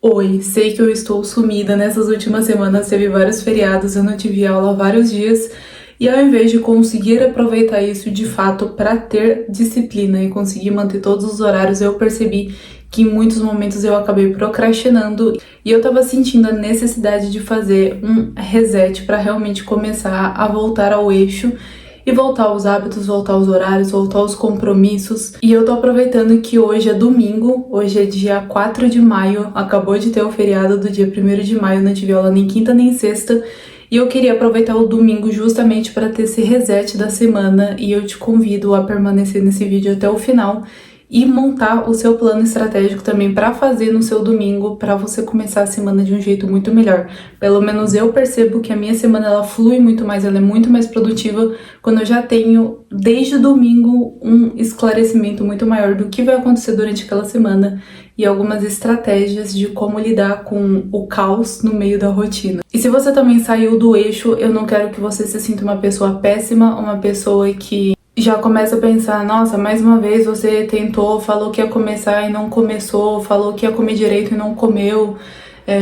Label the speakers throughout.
Speaker 1: Oi, sei que eu estou sumida nessas últimas semanas, teve vários feriados, eu não tive aula há vários dias, e ao invés de conseguir aproveitar isso de fato para ter disciplina e conseguir manter todos os horários, eu percebi que em muitos momentos eu acabei procrastinando e eu tava sentindo a necessidade de fazer um reset para realmente começar a voltar ao eixo e voltar aos hábitos, voltar aos horários, voltar aos compromissos. E eu tô aproveitando que hoje é domingo, hoje é dia 4 de maio, acabou de ter o feriado do dia 1º de maio, não tive aula nem quinta nem sexta, e eu queria aproveitar o domingo justamente para ter esse reset da semana, e eu te convido a permanecer nesse vídeo até o final e montar o seu plano estratégico também para fazer no seu domingo, para você começar a semana de um jeito muito melhor. Pelo menos eu percebo que a minha semana ela flui muito mais, ela é muito mais produtiva quando eu já tenho desde o domingo um esclarecimento muito maior do que vai acontecer durante aquela semana e algumas estratégias de como lidar com o caos no meio da rotina. E se você também saiu do eixo, eu não quero que você se sinta uma pessoa péssima, uma pessoa que já começa a pensar, nossa, mais uma vez você tentou, falou que ia começar e não começou, falou que ia comer direito e não comeu,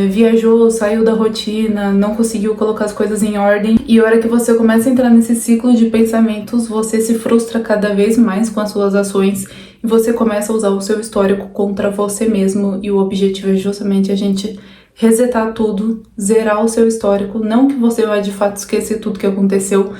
Speaker 1: viajou, saiu da rotina, não conseguiu colocar as coisas em ordem. E a hora que você começa a entrar nesse ciclo de pensamentos, você se frustra cada vez mais com as suas ações e você começa a usar o seu histórico contra você mesmo. E o objetivo é justamente a gente resetar tudo, zerar o seu histórico, não que você vai de fato esquecer tudo que aconteceu.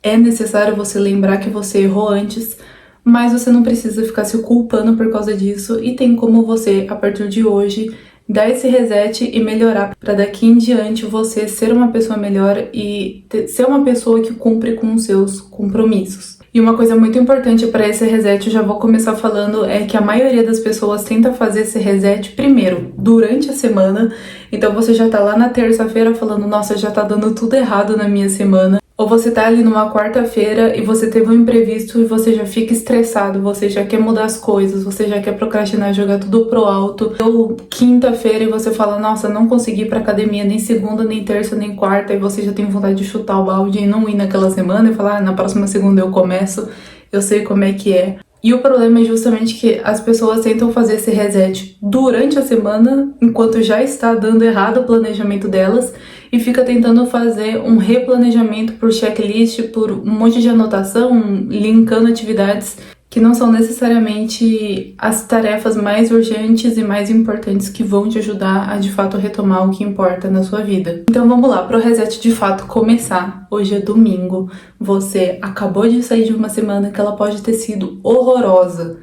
Speaker 1: É necessário você lembrar que você errou antes, mas você não precisa ficar se culpando por causa disso e tem como você, a partir de hoje, dar esse reset e melhorar para daqui em diante você ser uma pessoa melhor e ser uma pessoa que cumpre com os seus compromissos. E uma coisa muito importante para esse reset, eu já vou começar falando, é que a maioria das pessoas tenta fazer esse reset primeiro, durante a semana. Então você já tá lá na terça-feira falando, nossa, já tá dando tudo errado na minha semana. Ou você tá ali numa quarta-feira e você teve um imprevisto e você já fica estressado, você já quer mudar as coisas, você já quer procrastinar, jogar tudo pro alto. Ou quinta-feira e você fala, nossa, não consegui ir pra academia nem segunda, nem terça, nem quarta, e você já tem vontade de chutar o balde e não ir naquela semana e falar, na próxima segunda eu começo, eu sei como é que é. E o problema é justamente que as pessoas tentam fazer esse reset durante a semana, enquanto já está dando errado o planejamento delas, e fica tentando fazer um replanejamento por checklist, por um monte de anotação, linkando atividades que não são necessariamente as tarefas mais urgentes e mais importantes que vão te ajudar a de fato retomar o que importa na sua vida. Então vamos lá, para o reset de fato começar. Hoje é domingo, você acabou de sair de uma semana que ela pode ter sido horrorosa,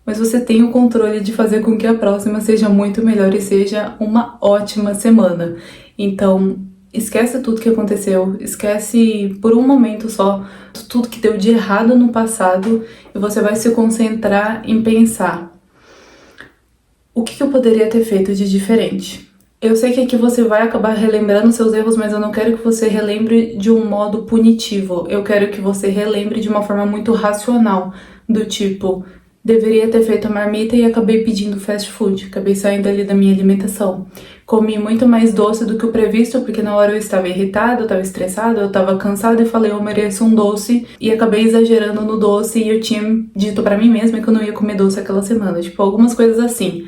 Speaker 1: mas você tem o controle de fazer com que a próxima seja muito melhor e seja uma ótima semana. Então, esquece tudo que aconteceu, esquece por um momento só tudo que deu de errado no passado e você vai se concentrar em pensar: o que eu poderia ter feito de diferente? Eu sei que aqui você vai acabar relembrando seus erros, mas eu não quero que você relembre de um modo punitivo. Eu quero que você relembre de uma forma muito racional, do tipo, deveria ter feito a marmita e acabei pedindo fast food, acabei saindo ali da minha alimentação. Comi muito mais doce do que o previsto, porque na hora eu estava irritada, eu estava estressada, eu estava cansada e falei, eu mereço um doce, e acabei exagerando no doce e eu tinha dito pra mim mesma que eu não ia comer doce aquela semana. Tipo, algumas coisas assim.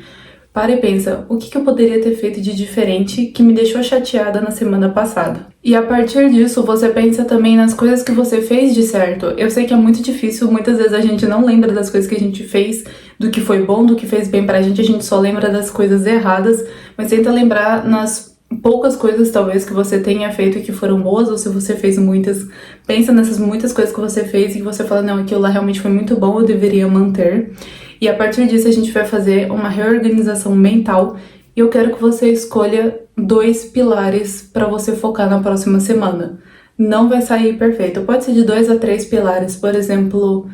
Speaker 1: Para e pensa, o que eu poderia ter feito de diferente que me deixou chateada na semana passada? E a partir disso, você pensa também nas coisas que você fez de certo. Eu sei que é muito difícil, muitas vezes a gente não lembra das coisas que a gente fez, do que foi bom, do que fez bem pra gente, a gente só lembra das coisas erradas, mas tenta lembrar nas poucas coisas talvez que você tenha feito e que foram boas, ou se você fez muitas, pensa nessas muitas coisas que você fez e que você fala, não, aquilo lá realmente foi muito bom, eu deveria manter. E a partir disso a gente vai fazer uma reorganização mental e eu quero que você escolha 2 pilares para você focar na próxima semana. Não vai sair perfeito, pode ser de 2 a 3 pilares, por exemplo,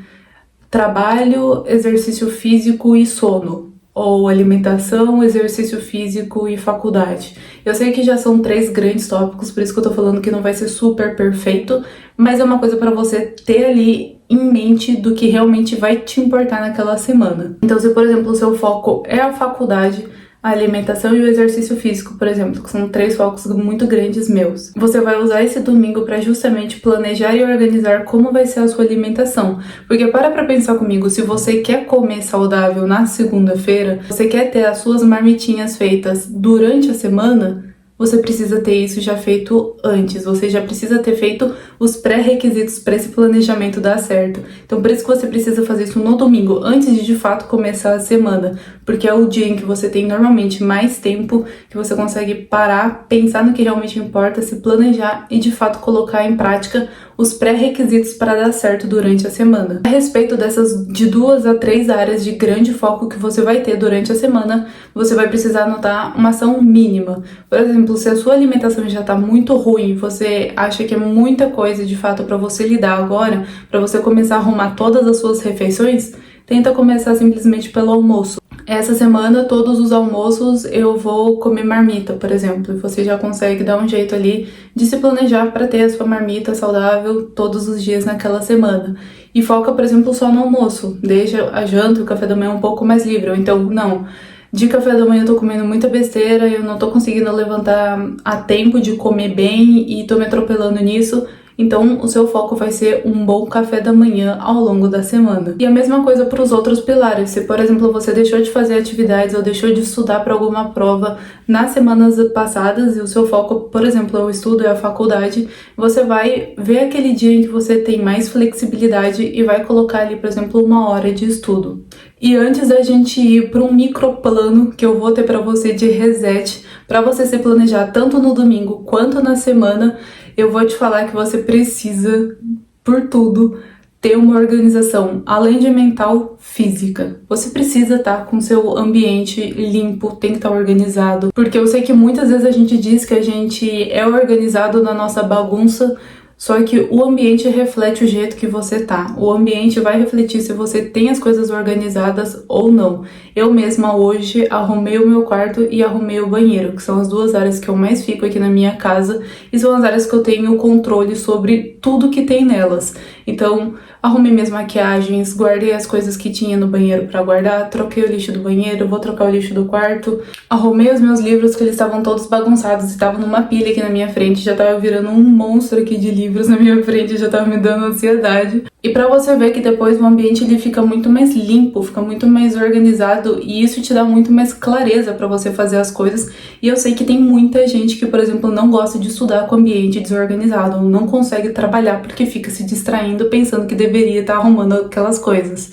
Speaker 1: trabalho, exercício físico e sono, ou alimentação, exercício físico e faculdade. Eu sei que já são 3 grandes tópicos, por isso que eu tô falando que não vai ser super perfeito, mas é uma coisa para você ter ali em mente do que realmente vai te importar naquela semana. Então, se por exemplo o seu foco é a faculdade, a alimentação e o exercício físico, por exemplo, que são 3 focos muito grandes meus. Você vai usar esse domingo para justamente planejar e organizar como vai ser a sua alimentação. Porque para pensar comigo, se você quer comer saudável na segunda-feira, você quer ter as suas marmitinhas feitas durante a semana, você precisa ter isso já feito antes, você já precisa ter feito os pré-requisitos para esse planejamento dar certo. Então por isso que você precisa fazer isso no domingo, antes de fato começar a semana, porque é o dia em que você tem normalmente mais tempo, que você consegue parar, pensar no que realmente importa, se planejar e de fato colocar em prática os pré-requisitos para dar certo durante a semana. A respeito dessas de 2 a 3 áreas de grande foco que você vai ter durante a semana, você vai precisar anotar uma ação mínima. Por exemplo, se a sua alimentação já está muito ruim, você acha que é muita coisa de fato para você lidar agora, para você começar a arrumar todas as suas refeições, tenta começar simplesmente pelo almoço. Essa semana, todos os almoços eu vou comer marmita, por exemplo, e você já consegue dar um jeito ali de se planejar para ter a sua marmita saudável todos os dias naquela semana. E foca, por exemplo, só no almoço, deixa a janta e o café da manhã um pouco mais livre, ou então, não, de café da manhã eu tô comendo muita besteira, eu não tô conseguindo levantar a tempo de comer bem e tô me atropelando nisso. Então, o seu foco vai ser um bom café da manhã ao longo da semana. E a mesma coisa para os outros pilares. Se, por exemplo, você deixou de fazer atividades ou deixou de estudar para alguma prova nas semanas passadas e o seu foco, por exemplo, é o estudo, é a faculdade, você vai ver aquele dia em que você tem mais flexibilidade e vai colocar ali, por exemplo, 1 hora de estudo. E antes da gente ir para um microplano que eu vou ter para você de reset, para você se planejar tanto no domingo quanto na semana, eu vou te falar que você precisa, por tudo, ter uma organização, além de mental, física. Você precisa estar com seu ambiente limpo, tem que estar organizado. Porque eu sei que muitas vezes a gente diz que a gente é organizado na nossa bagunça, só que o ambiente reflete o jeito que você tá. O ambiente vai refletir se você tem as coisas organizadas ou não. Eu mesma hoje arrumei o meu quarto e arrumei o banheiro, que são as 2 áreas que eu mais fico aqui na minha casa e são as áreas que eu tenho controle sobre tudo que tem nelas. Então, arrumei minhas maquiagens, guardei as coisas que tinha no banheiro pra guardar, troquei o lixo do banheiro, vou trocar o lixo do quarto, arrumei os meus livros que eles estavam todos bagunçados, estavam numa pilha aqui na minha frente, já tava virando um monstro aqui de livros na minha frente, já tava me dando ansiedade. E pra você ver que depois o ambiente ele fica muito mais limpo, fica muito mais organizado e isso te dá muito mais clareza pra você fazer as coisas. E eu sei que tem muita gente que, por exemplo, não gosta de estudar com o ambiente desorganizado, ou não consegue trabalhar porque fica se distraindo pensando que deveria estar arrumando aquelas coisas.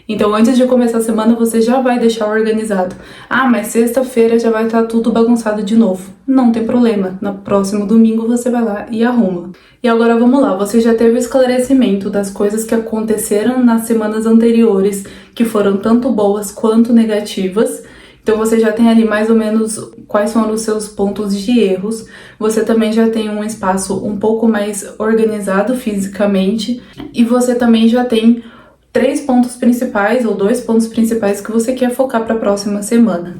Speaker 1: Então, antes de começar a semana, você já vai deixar organizado. Ah, mas sexta-feira já vai estar tudo bagunçado de novo. Não tem problema. No próximo domingo você vai lá e arruma. E agora vamos lá. Você já teve o esclarecimento das coisas que aconteceram nas semanas anteriores, que foram tanto boas quanto negativas. Então você já tem ali mais ou menos quais foram os seus pontos de erros. Você também já tem um espaço um pouco mais organizado fisicamente. E você também já tem 3 pontos principais ou 2 pontos principais que você quer focar para a próxima semana.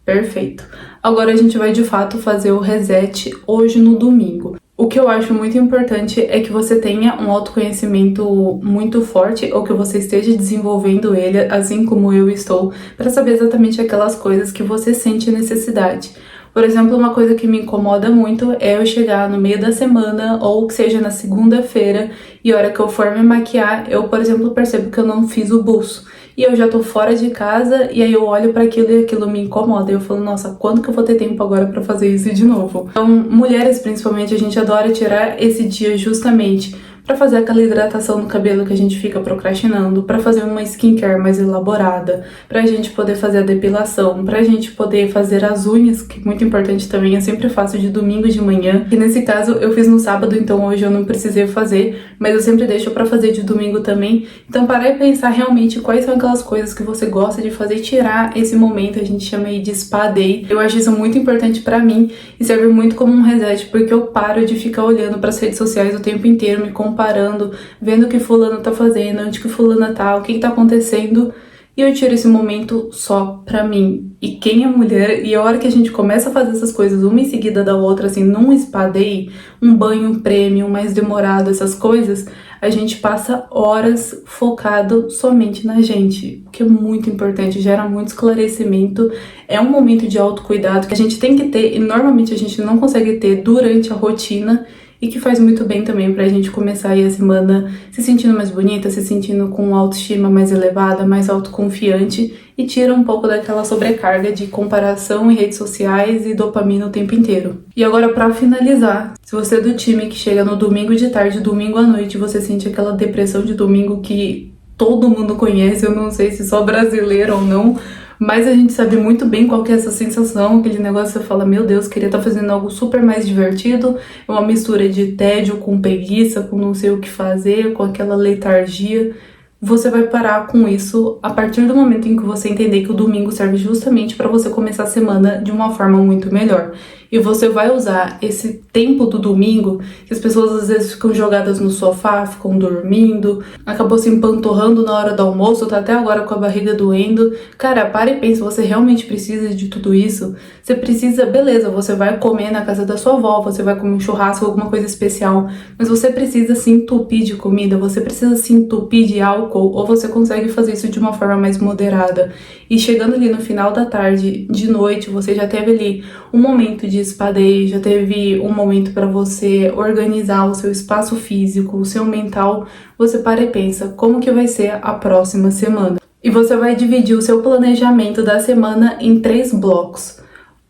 Speaker 1: Perfeito. Agora a gente vai de fato fazer o reset hoje no domingo. O que eu acho muito importante é que você tenha um autoconhecimento muito forte ou que você esteja desenvolvendo ele, assim como eu estou, para saber exatamente aquelas coisas que você sente necessidade. Por exemplo, uma coisa que me incomoda muito é eu chegar no meio da semana ou que seja na segunda-feira e a hora que eu for me maquiar, eu, por exemplo, percebo que eu não fiz o buço. E eu já tô fora de casa e aí eu olho pra aquilo e aquilo me incomoda. E eu falo, nossa, quando que eu vou ter tempo agora pra fazer isso de novo? Então, mulheres principalmente, a gente adora tirar esse dia justamente pra fazer aquela hidratação no cabelo que a gente fica procrastinando, pra fazer uma skincare mais elaborada, pra gente poder fazer a depilação, pra gente poder fazer as unhas, que é muito importante também, eu sempre faço de domingo de manhã, e nesse caso eu fiz no sábado, então hoje eu não precisei fazer, mas eu sempre deixo pra fazer de domingo também. Então parar e pensar realmente quais são aquelas coisas que você gosta de fazer e tirar esse momento, a gente chama aí de spa day. Eu acho isso muito importante pra mim e serve muito como um reset, porque eu paro de ficar olhando pras redes sociais o tempo inteiro, me comparando, vendo o que fulano tá fazendo, onde que fulana tá, o que tá acontecendo, e eu tiro esse momento só pra mim. E quem é mulher, e a hora que a gente começa a fazer essas coisas uma em seguida da outra, assim, num spa day, um banho premium mais demorado, essas coisas, a gente passa horas focado somente na gente, o que é muito importante, gera muito esclarecimento, é um momento de autocuidado que a gente tem que ter e normalmente a gente não consegue ter durante a rotina e que faz muito bem também pra gente começar aí a semana se sentindo mais bonita, se sentindo com autoestima mais elevada, mais autoconfiante e tira um pouco daquela sobrecarga de comparação em redes sociais e dopamina o tempo inteiro. E agora pra finalizar, se você é do time que chega no domingo de tarde, domingo à noite, você sente aquela depressão de domingo que todo mundo conhece, eu não sei se só brasileiro ou não, mas a gente sabe muito bem qual que é essa sensação, aquele negócio que você fala, meu Deus, queria estar fazendo algo super mais divertido, é uma mistura de tédio com preguiça, com não sei o que fazer, com aquela letargia. Você vai parar com isso a partir do momento em que você entender que o domingo serve justamente para você começar a semana de uma forma muito melhor. E você vai usar esse tempo do domingo, que as pessoas às vezes ficam jogadas no sofá, ficam dormindo, acabou se empanturrando na hora do almoço, tá até agora com a barriga doendo. Cara, para e pensa, você realmente precisa de tudo isso? Você precisa, beleza, você vai comer na casa da sua avó, você vai comer um churrasco, alguma coisa especial, mas você precisa se entupir de comida, você precisa se entupir de álcool, ou você consegue fazer isso de uma forma mais moderada. E chegando ali no final da tarde, de noite, você já teve ali um momento de espadeio, já teve um momento para você organizar o seu espaço físico, o seu mental, você para e pensa como que vai ser a próxima semana. E você vai dividir o seu planejamento da semana em 3 blocos.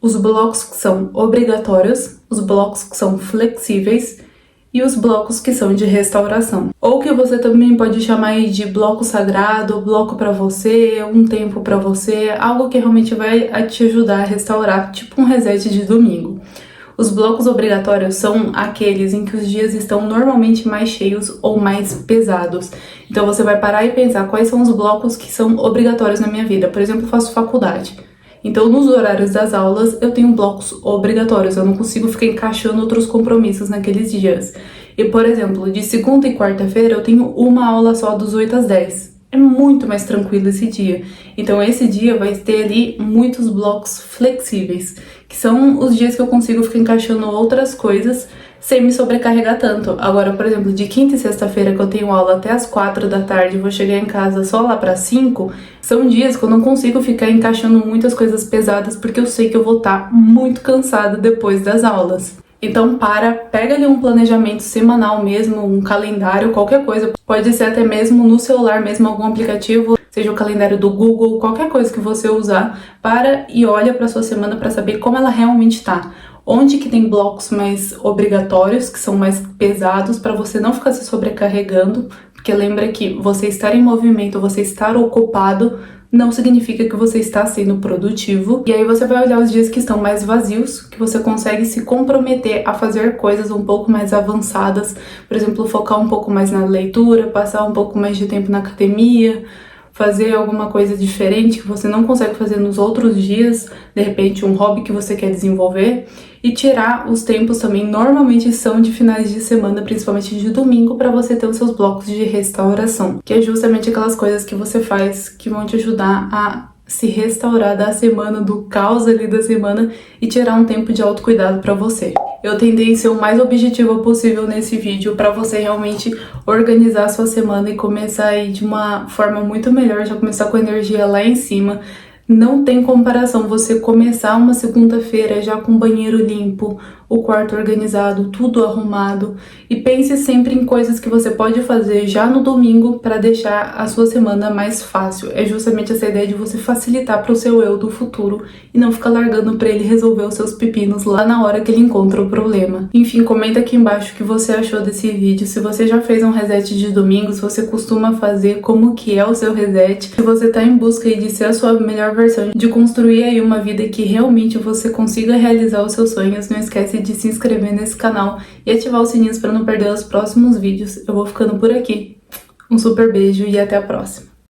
Speaker 1: Os blocos que são obrigatórios, os blocos que são flexíveis e os blocos que são de restauração. Ou que você também pode chamar aí de bloco sagrado, bloco pra você, um tempo pra você, algo que realmente vai te ajudar a restaurar, tipo um reset de domingo. Os blocos obrigatórios são aqueles em que os dias estão normalmente mais cheios ou mais pesados. Então você vai parar e pensar quais são os blocos que são obrigatórios na minha vida. Por exemplo, eu faço faculdade. Então, nos horários das aulas, eu tenho blocos obrigatórios, eu não consigo ficar encaixando outros compromissos naqueles dias. E, por exemplo, de segunda e quarta-feira, eu tenho uma aula só dos 8 às 10. É muito mais tranquilo esse dia. Então, esse dia vai ter ali muitos blocos flexíveis, que são os dias que eu consigo ficar encaixando outras coisas sem me sobrecarregar tanto. Agora, por exemplo, de quinta e sexta-feira que eu tenho aula até as 4 da tarde, vou chegar em casa só lá para 5, são dias que eu não consigo ficar encaixando muitas coisas pesadas, porque eu sei que eu vou estar muito cansada depois das aulas. Então pega ali um planejamento semanal mesmo, um calendário, qualquer coisa. Pode ser até mesmo no celular mesmo, algum aplicativo, seja o calendário do Google, qualquer coisa que você usar, e olha para sua semana para saber como ela realmente tá. Onde que tem blocos mais obrigatórios, que são mais pesados, para você não ficar se sobrecarregando, porque lembra que você estar em movimento, você estar ocupado, não significa que você está sendo produtivo. E aí você vai olhar os dias que estão mais vazios, que você consegue se comprometer a fazer coisas um pouco mais avançadas, por exemplo, focar um pouco mais na leitura, passar um pouco mais de tempo na academia, fazer alguma coisa diferente que você não consegue fazer nos outros dias, de repente um hobby que você quer desenvolver, e tirar os tempos também, normalmente são de finais de semana, principalmente de domingo, para você ter os seus blocos de restauração, que é justamente aquelas coisas que você faz que vão te ajudar a se restaurar da semana, do caos ali da semana e tirar um tempo de autocuidado para você. Eu tentei ser o mais objetiva possível nesse vídeo para você realmente organizar a sua semana e começar aí de uma forma muito melhor, já começar com a energia lá em cima. Não tem comparação você começar uma segunda-feira já com o banheiro limpo, o quarto organizado, tudo arrumado, e pense sempre em coisas que você pode fazer já no domingo para deixar a sua semana mais fácil. É justamente essa ideia de você facilitar para o seu eu do futuro e não ficar largando para ele resolver os seus pepinos lá na hora que ele encontra o problema. Enfim, comenta aqui embaixo o que você achou desse vídeo, se você já fez um reset de domingo, se você costuma fazer, como que é o seu reset, se você tá em busca aí de ser a sua melhor versão, de construir aí uma vida que realmente você consiga realizar os seus sonhos. Não esquece de se inscrever nesse canal e ativar os sininhos para não perder os próximos vídeos. Eu vou ficando por aqui. Um super beijo e até a próxima!